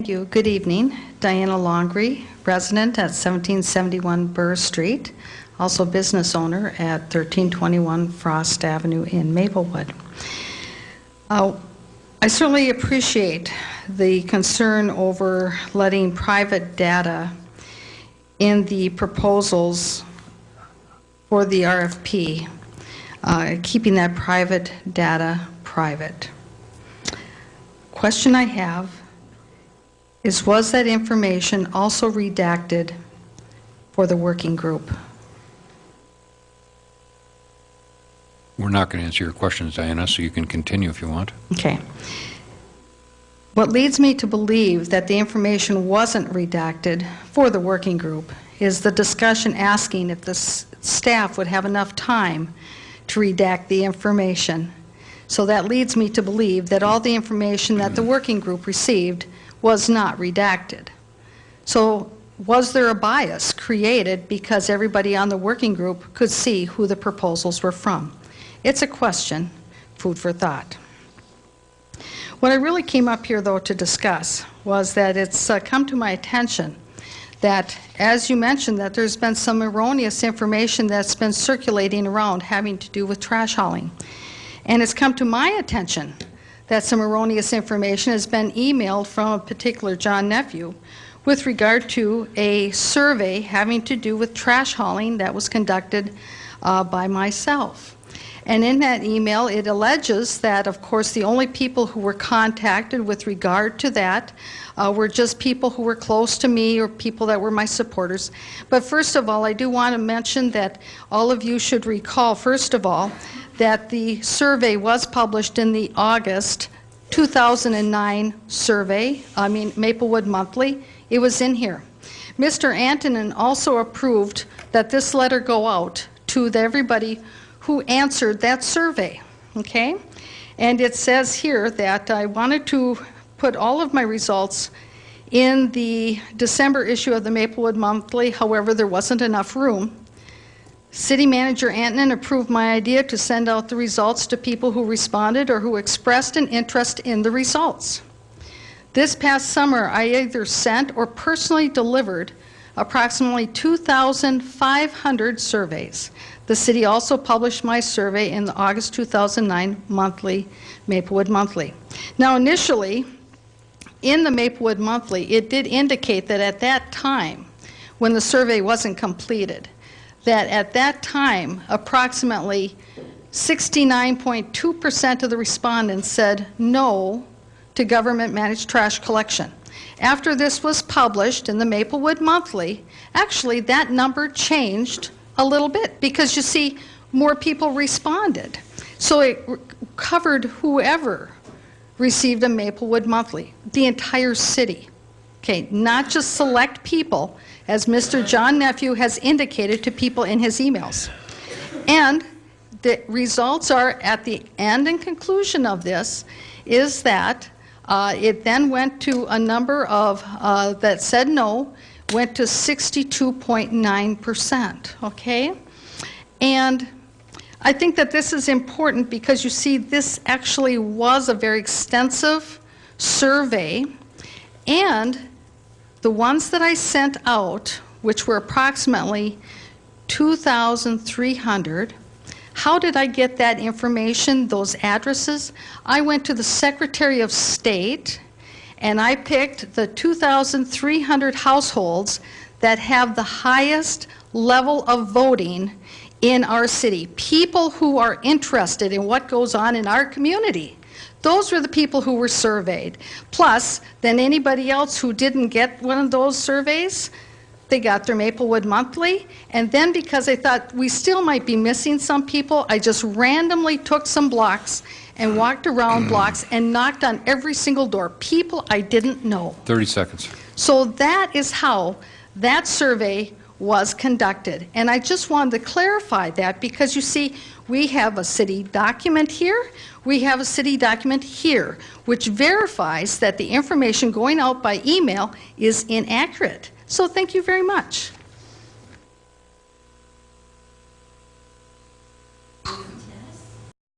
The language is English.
Thank you. Good evening. Diana Longrie, resident at 1771 Burr Street, also business owner at 1321 Frost Avenue in Maplewood. I certainly appreciate the concern over letting private data in the proposals for the RFP, keeping that private data private. Question I have is, was that information also redacted for the working group? We're not going to answer your questions, Diana, so you can continue if you want. Okay. What leads me to believe that the information wasn't redacted for the working group is the discussion asking if the staff would have enough time to redact the information. So that leads me to believe that all the information that the working group received was not redacted. So was there a bias created because everybody on the working group could see who the proposals were from? It's a question, food for thought. What I really came up here, though, to discuss was that it's come to my attention that, as you mentioned, that there's been some erroneous information that's been circulating around having to do with trash hauling. And it's come to my attention that some erroneous information has been emailed from a particular John Nephew with regard to a survey having to do with trash hauling that was conducted by myself. And in that email, it alleges that, of course, the only people who were contacted with regard to that were just people who were close to me or people that were my supporters. But first of all, I do want to mention that all of you should recall, first of all, that the survey was published in the August 2009 survey, Maplewood Monthly. It was in here. Mr. Antonin also approved that this letter go out to everybody who answered that survey, okay? And it says here that I wanted to put all of my results in the December issue of the Maplewood Monthly, however, there wasn't enough room. City Manager Antonin approved my idea to send out the results to people who responded or who expressed an interest in the results. This past summer, I either sent or personally delivered approximately 2,500 surveys. The city also published my survey in the August 2009 monthly, Maplewood Monthly. Now, initially, in the Maplewood Monthly, it did indicate that at that time, when the survey wasn't completed, that at that time, approximately 69.2% of the respondents said no to government-managed trash collection. After this was published in the Maplewood Monthly, actually that number changed a little bit because, you see, more people responded. So it covered whoever received a Maplewood Monthly, the entire city. Okay, not just select people, as Mr. John Nephew has indicated to people in his emails. And the results are, at the end and conclusion of this, is that it then went to a number of that said no, went to 62.9%, okay? And I think that this is important because, you see, this actually was a very extensive survey, and the ones that I sent out, which were approximately 2,300, how did I get that information, those addresses? I went to the Secretary of State and I picked the 2,300 households that have the highest level of voting in our city. People who are interested in what goes on in our community. Those were the people who were surveyed. Plus, then anybody else who didn't get one of those surveys, they got their Maplewood Monthly. And then, because I thought we still might be missing some people, I just randomly took some blocks and walked around blocks and knocked on every single door. People I didn't know. 30 seconds. So that is how that survey was conducted. And I just wanted to clarify that because, you see, we have a city document here, we have a city document here, which verifies that the information going out by email is inaccurate. So thank you very much.